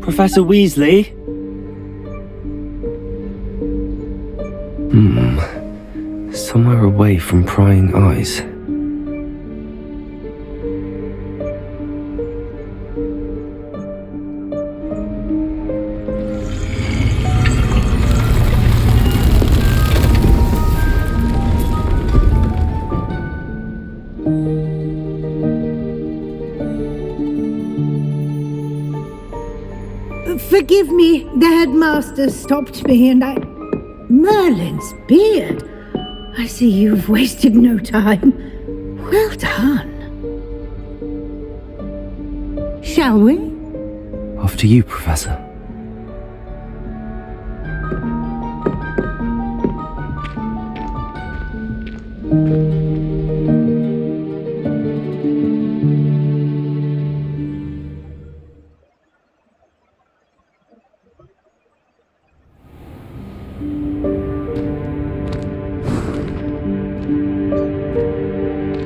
Professor Weasley? Somewhere away from prying eyes. Forgive me, the headmaster stopped me and I... Merlin's beard! I see you've wasted no time. Well done. Shall we? Off to you, Professor.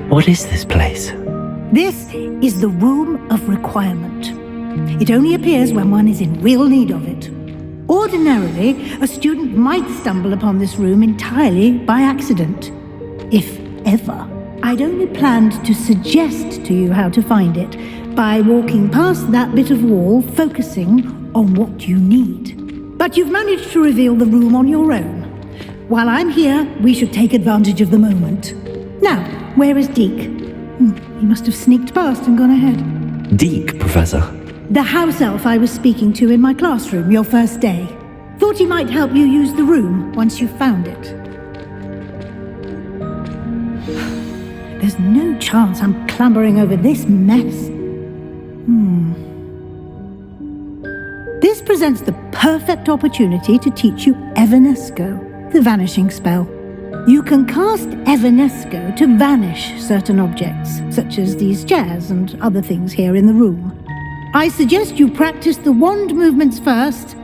What is this place? This is the Room of Requirement. It only appears when one is in real need of it. Ordinarily, a student might stumble upon this room entirely by accident. If ever. I'd only planned to suggest to you how to find it by walking past that bit of wall, focusing on what you need. But you've managed to reveal the room on your own. While I'm here, we should take advantage of the moment. Now, where is Deke? He must have sneaked past and gone ahead. Deke, Professor? The house elf I was speaking to in my classroom your first day. Thought he might help you use the room once you found it. There's no chance I'm clambering over this mess. This presents the perfect opportunity to teach you Evanesco, the vanishing spell. You can cast Evanesco to vanish certain objects, such as these chairs and other things here in the room. I suggest you practice the wand movements first,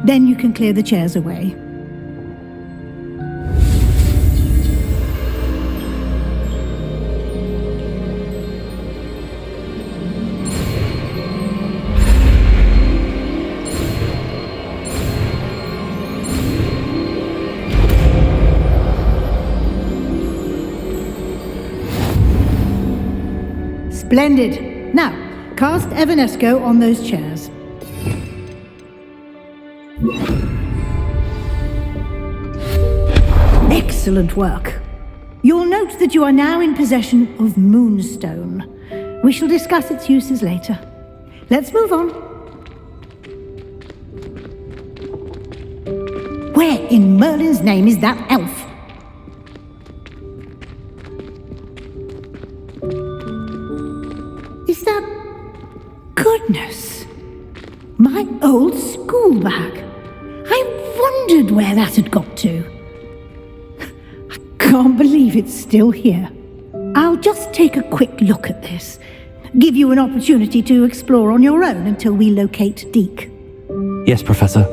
then you can clear the chairs away. Splendid. Now, cast Evanesco on those chairs. Excellent work. You'll note that you are now in possession of Moonstone. We shall discuss its uses later. Let's move on. Where in Merlin's name is that elf? Is that... Goodness! My old school bag. I wondered where that had got to. I can't believe it's still here. I'll just take a quick look at this. Give you an opportunity to explore on your own until we locate Deke. Yes, Professor.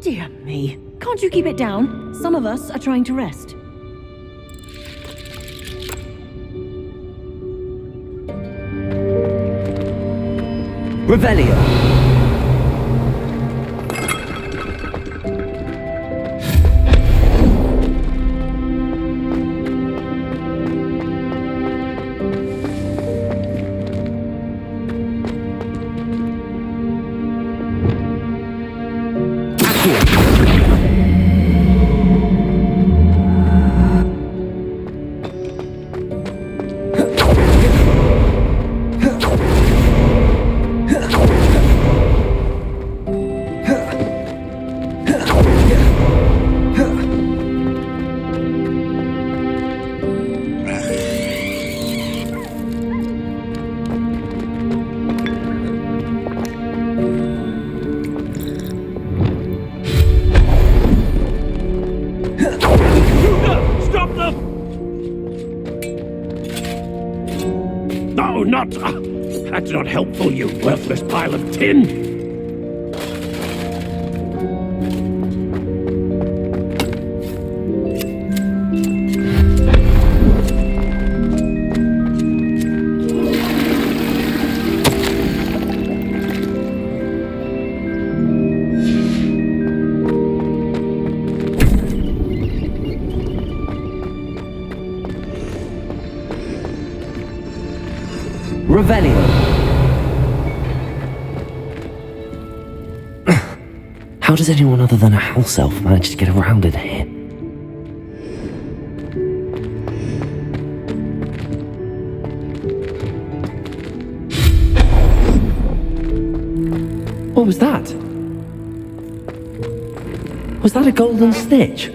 Dear me. Can't you keep it down? Some of us are trying to rest. Revelio. That's not helpful, you worthless pile of tin! Revelio. How does anyone other than a house elf manage to get around in here? What was that? Was that a golden snitch?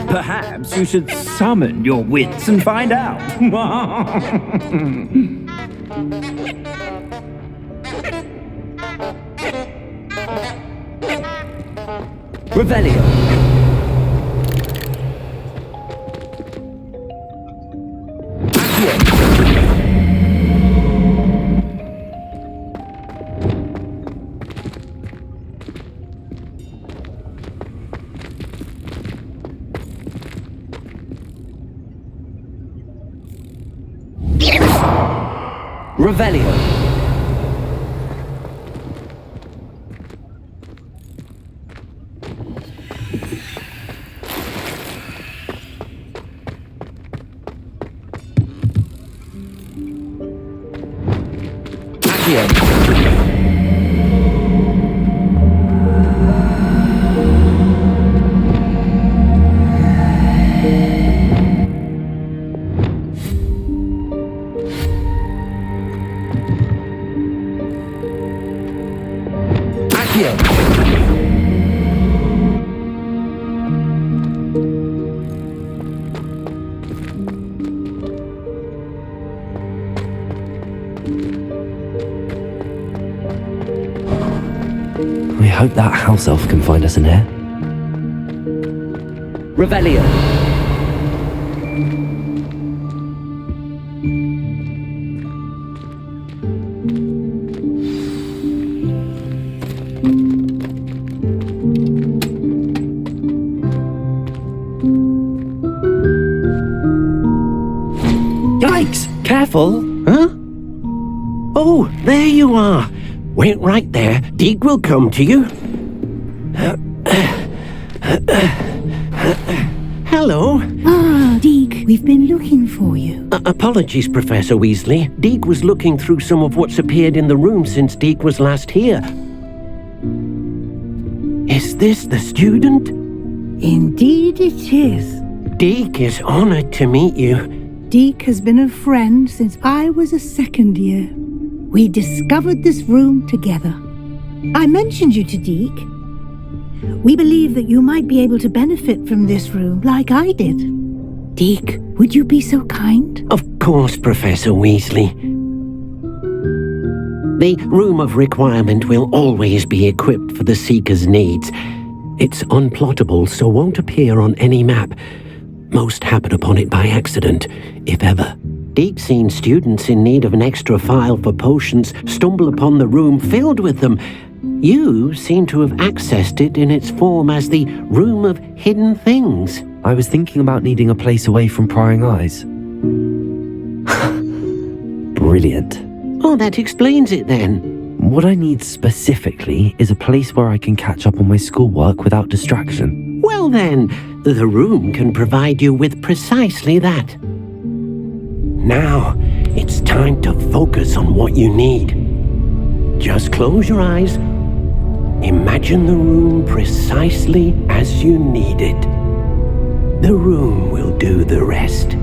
Perhaps you should summon your wits and find out. Revelio. Revelio. I hope that house elf can find us in here. Revelio. Yikes! Careful! Huh? Oh, there you are! Wait right there. Deek will come to you. Hello. Ah, Deek, we've been looking for you. Apologies, Professor Weasley. Deek was looking through some of what's appeared in the room since Deek was last here. Is this the student? Indeed it is. Deek is honored to meet you. Deek has been a friend since I was a second year. We discovered this room together. I mentioned you to Deek. We believe that you might be able to benefit from this room like I did. Deek, would you be so kind? Of course, Professor Weasley. The Room of Requirement will always be equipped for the Seeker's needs. It's unplottable, so won't appear on any map. Most happen upon it by accident, if ever. Deek's seen students in need of an extra file for potions stumble upon the room filled with them. You seem to have accessed it in its form as the Room of Hidden Things. I was thinking about needing a place away from prying eyes. Brilliant. Oh, that explains it then. What I need specifically is a place where I can catch up on my schoolwork without distraction. Well then, the room can provide you with precisely that. Now, it's time to focus on what you need. Just close your eyes. Imagine the room precisely as you need it. The room will do the rest.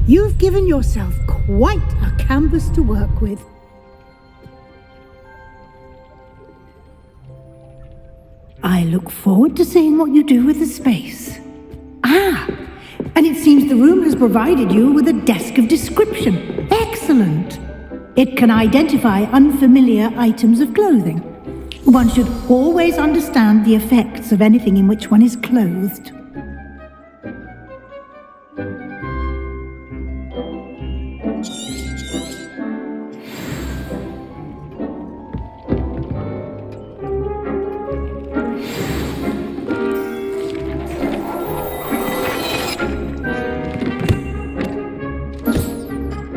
You've given yourself quite a canvas to work with. I look forward to seeing what you do with the space. Ah, and it seems the room has provided you with a desk of description. Excellent. It can identify unfamiliar items of clothing. One should always understand the effects of anything in which one is clothed.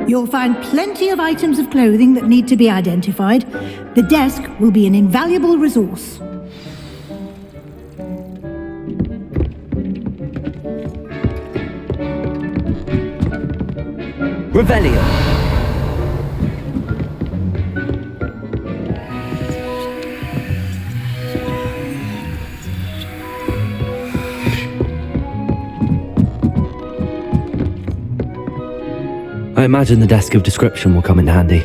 You'll find plenty of items of clothing that need to be identified. The desk will be an invaluable resource. Revelio. I imagine the desk of description will come in handy.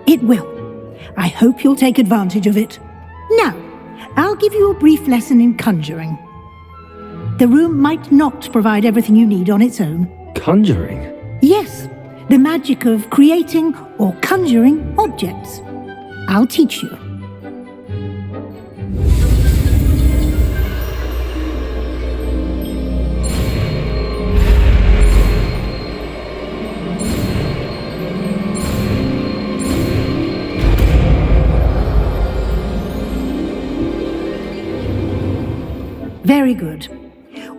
It will. I hope you'll take advantage of it. Now, I'll give you a brief lesson in conjuring. The room might not provide everything you need on its own. Conjuring? Yes, the magic of creating or conjuring objects. I'll teach you. Very good.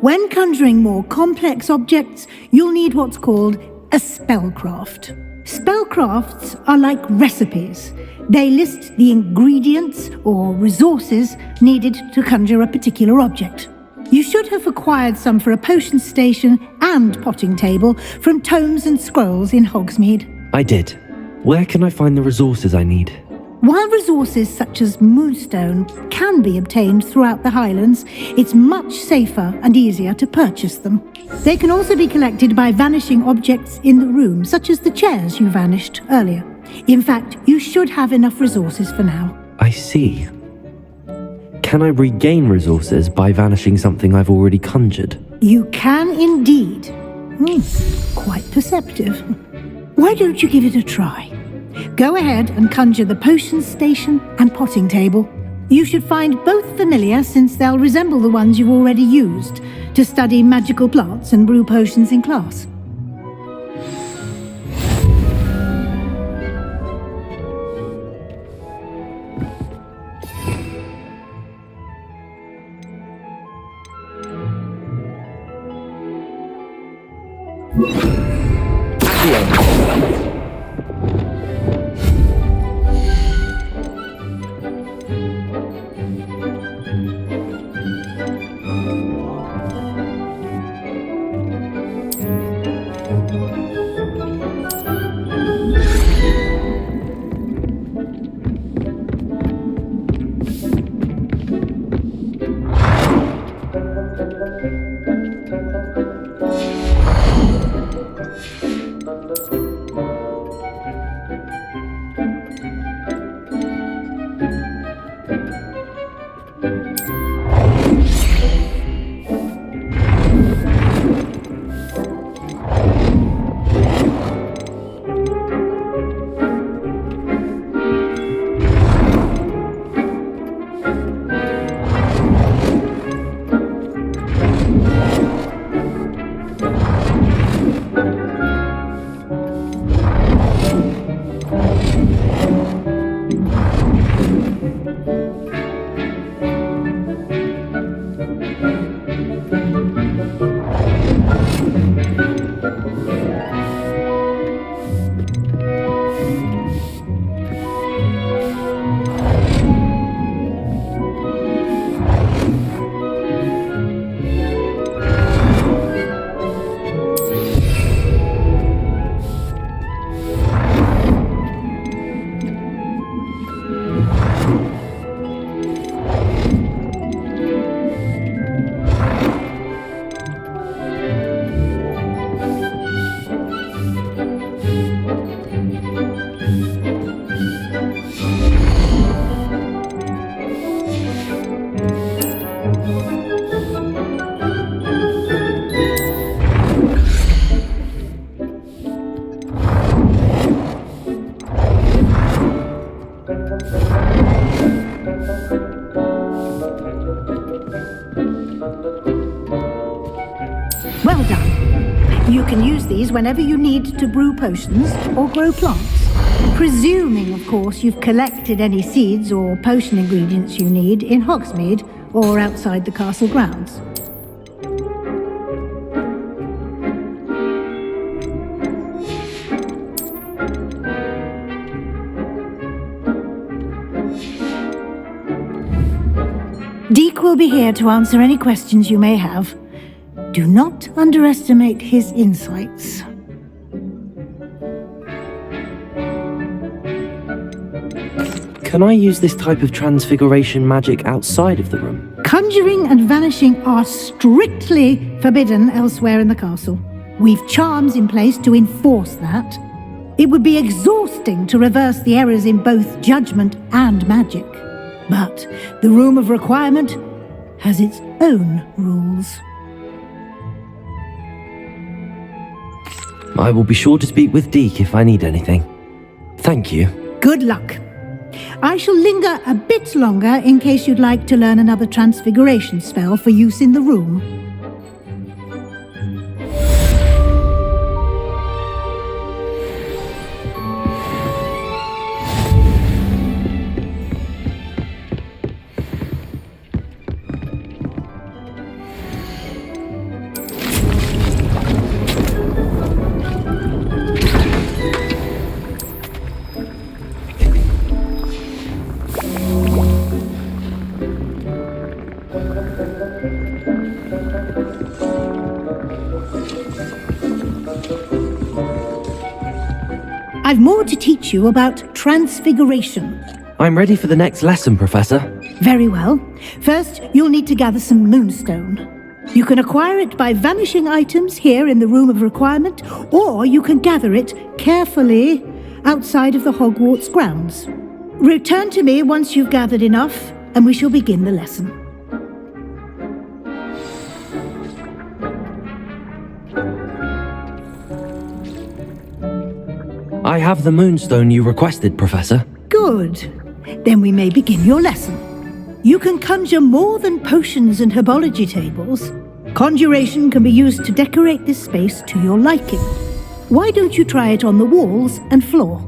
When conjuring more complex objects, you'll need what's called a spellcraft. Spellcrafts are like recipes. They list the ingredients or resources needed to conjure a particular object. You should have acquired some for a potion station and potting table from tomes and scrolls in Hogsmeade. I did. Where can I find the resources I need? While resources such as moonstone can be obtained throughout the Highlands, it's much safer and easier to purchase them. They can also be collected by vanishing objects in the room, such as the chairs you vanished earlier. In fact, you should have enough resources for now. I see. Can I regain resources by vanishing something I've already conjured? You can indeed. Quite perceptive. Why don't you give it a try? Go ahead and conjure the potion station and potting table. You should find both familiar, since they'll resemble the ones you've already used to study magical plants and brew potions in class. Well done. You can use these whenever you need to brew potions or grow plants. Presuming, of course, you've collected any seeds or potion ingredients you need in Hogsmeade or outside the castle grounds. Deke will be here to answer any questions you may have. Do not underestimate his insights. Can I use this type of transfiguration magic outside of the room? Conjuring and vanishing are strictly forbidden elsewhere in the castle. We've charms in place to enforce that. It would be exhausting to reverse the errors in both judgment and magic. But the Room of Requirement has its own rules. I will be sure to speak with Deke if I need anything. Thank you. Good luck. I shall linger a bit longer in case you'd like to learn another transfiguration spell for use in the room. I've more to teach you about transfiguration. I'm ready for the next lesson, Professor. Very well. First, you'll need to gather some moonstone. You can acquire it by vanishing items here in the Room of Requirement, or you can gather it carefully outside of the Hogwarts grounds. Return to me once you've gathered enough, and we shall begin the lesson. I have the moonstone you requested, Professor. Good. Then we may begin your lesson. You can conjure more than potions and herbology tables. Conjuration can be used to decorate this space to your liking. Why don't you try it on the walls and floor?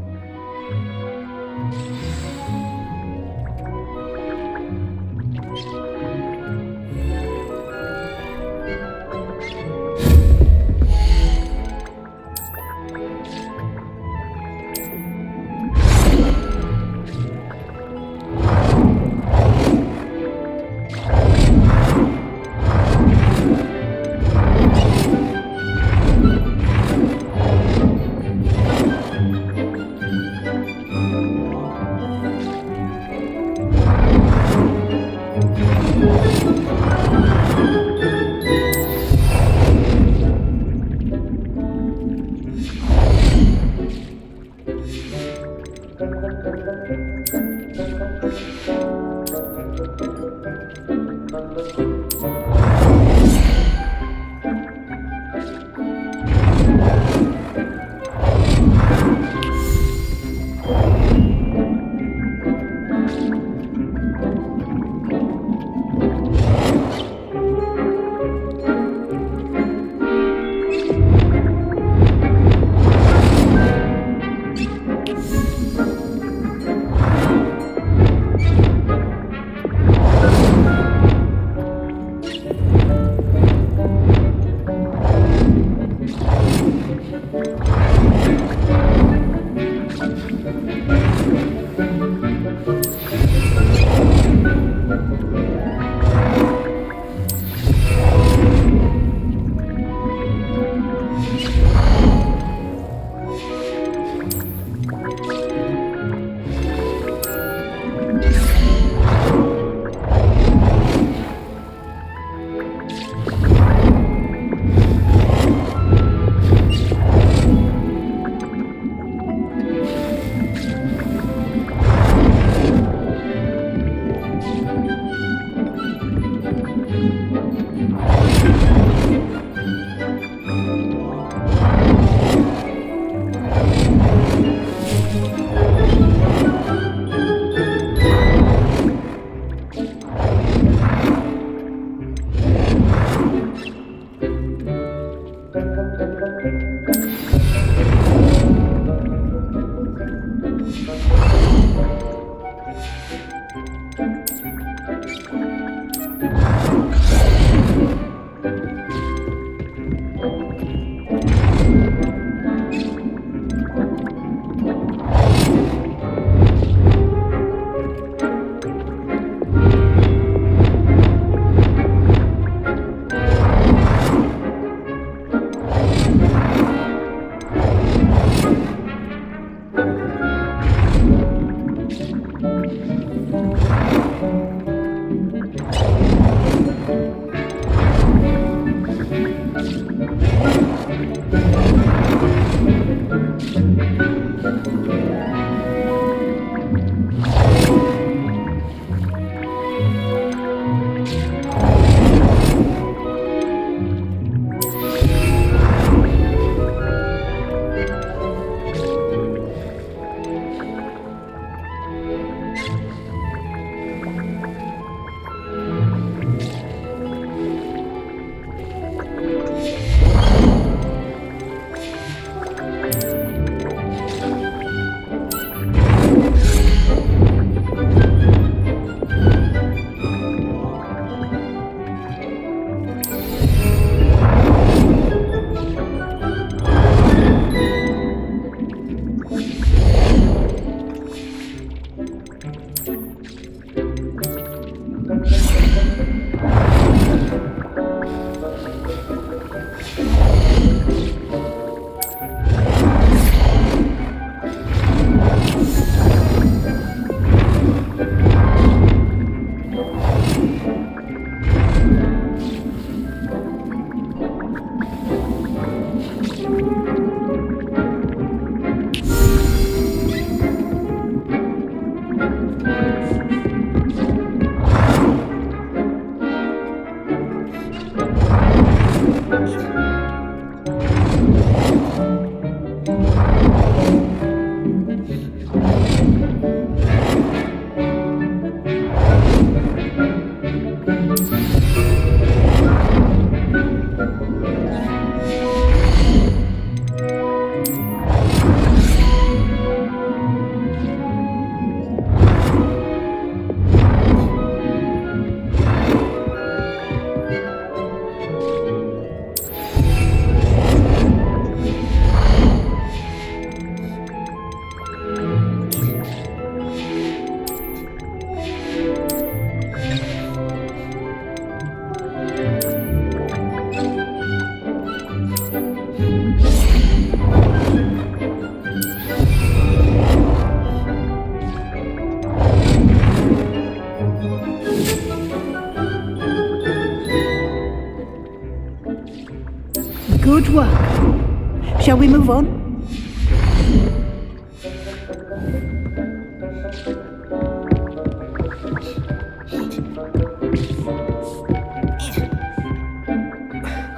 Good work. Shall we move on?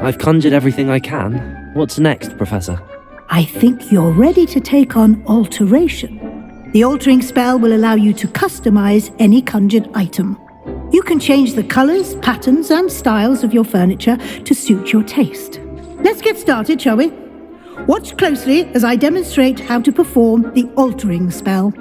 I've conjured everything I can. What's next, Professor? I think you're ready to take on alteration. The altering spell will allow you to customize any conjured item. You can change the colors, patterns, and styles of your furniture to suit your taste. Let's get started, shall we? Watch closely as I demonstrate how to perform the altering spell.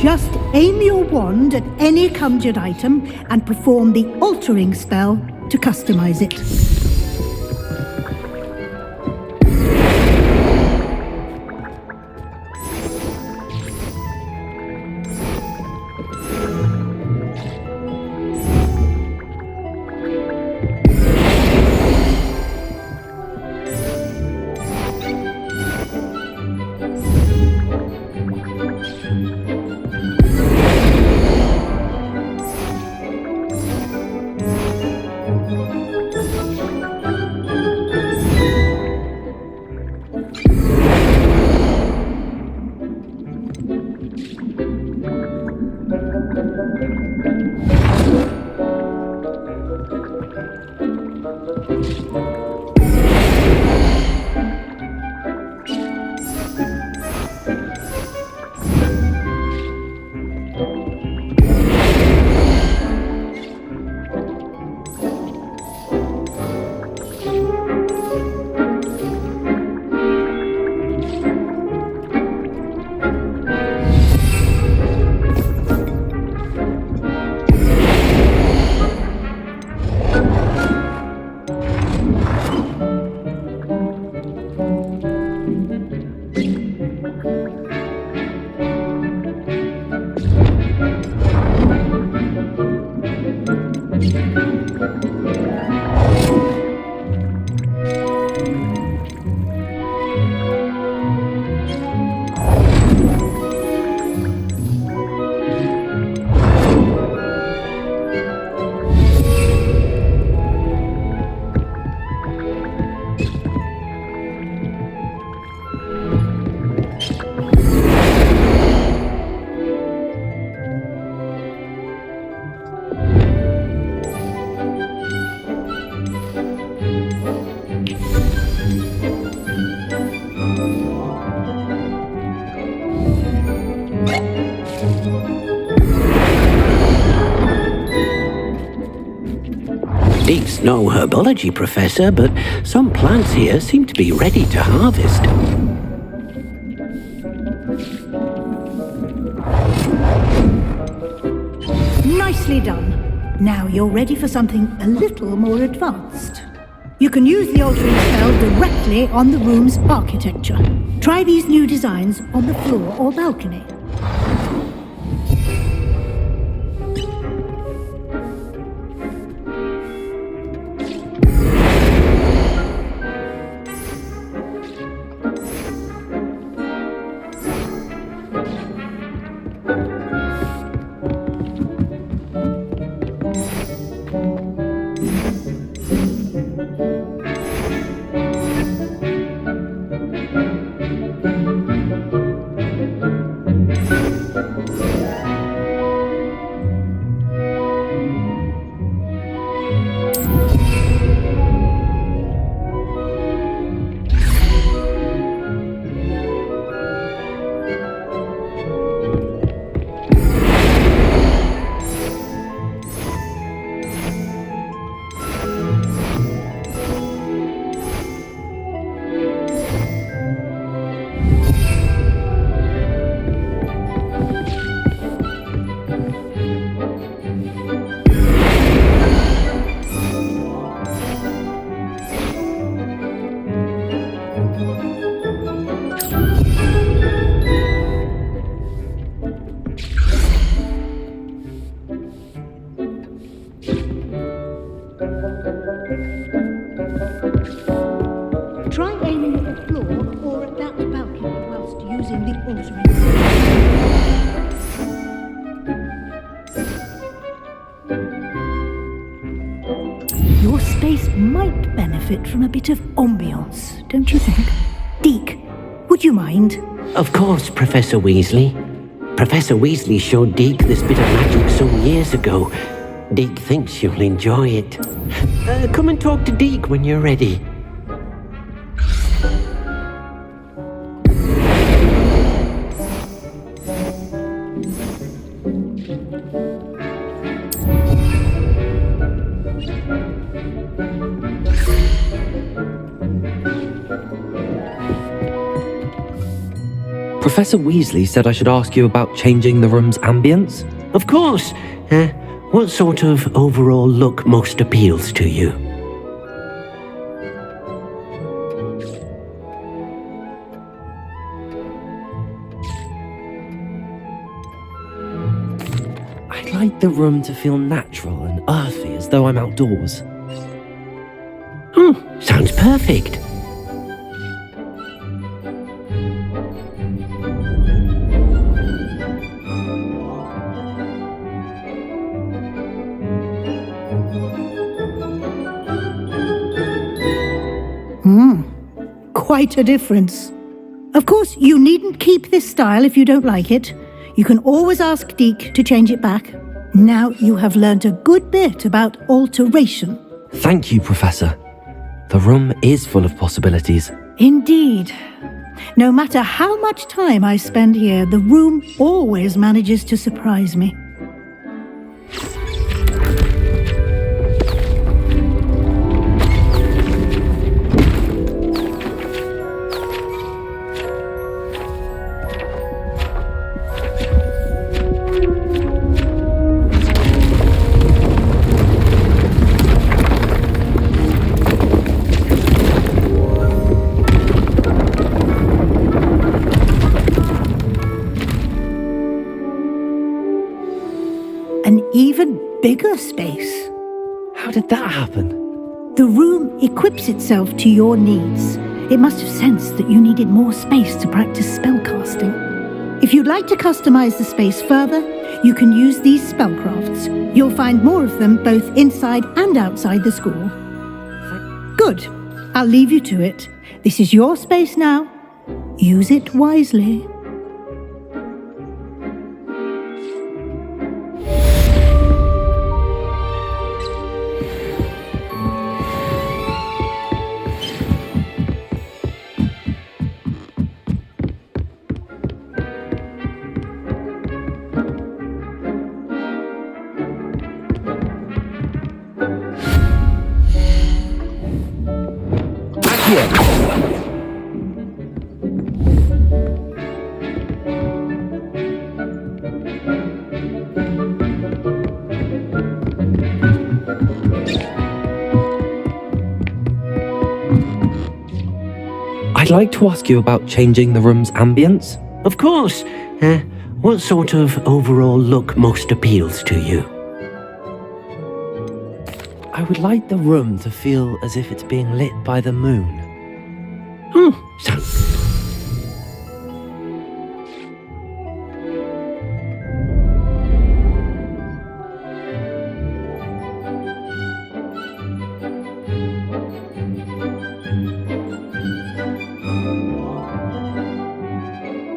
Just aim your wand at any conjured item and perform the altering spell to customize it. Deke's no herbology professor, but some plants here seem to be ready to harvest. Nicely done. Now you're ready for something a little more advanced. You can use the altering spell directly on the room's architecture. Try these new designs on the floor or balcony. Try aiming at the floor or at that balcony whilst using the altering spell. Your space might benefit from a bit of ambience, don't you think? Deke, would you mind? Of course, Professor Weasley. Professor Weasley showed Deke this bit of magic some years ago. Deke thinks you'll enjoy it. Come and talk to Deke when you're ready. Professor Weasley said I should ask you about changing the room's ambience. Of course. What sort of overall look most appeals to you? I'd like the room to feel natural and earthy, as though I'm outdoors. Sounds perfect. Quite a difference. Of course, you needn't keep this style if you don't like it. You can always ask Deke to change it back. Now you have learnt a good bit about alteration. Thank you, Professor. The room is full of possibilities. Indeed. No matter how much time I spend here, the room always manages to surprise me. An even bigger space. How did that happen? The room equips itself to your needs. It must have sensed that you needed more space to practice spellcasting. If you'd like to customize the space further, you can use these spellcrafts. You'll find more of them both inside and outside the school. Good. I'll leave you to it. This is your space now. Use it wisely. Yeah. I'd like to ask you about changing the room's ambience. Of course. What sort of overall look most appeals to you? I would like the room to feel as if it's being lit by the moon.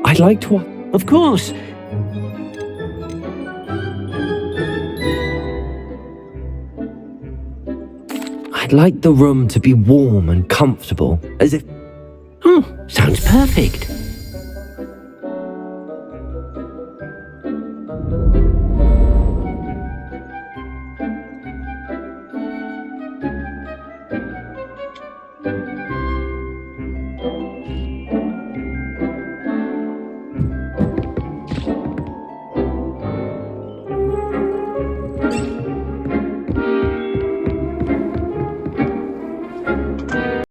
I'd like to... Of course. I'd like the room to be warm and comfortable, as if... Sounds perfect.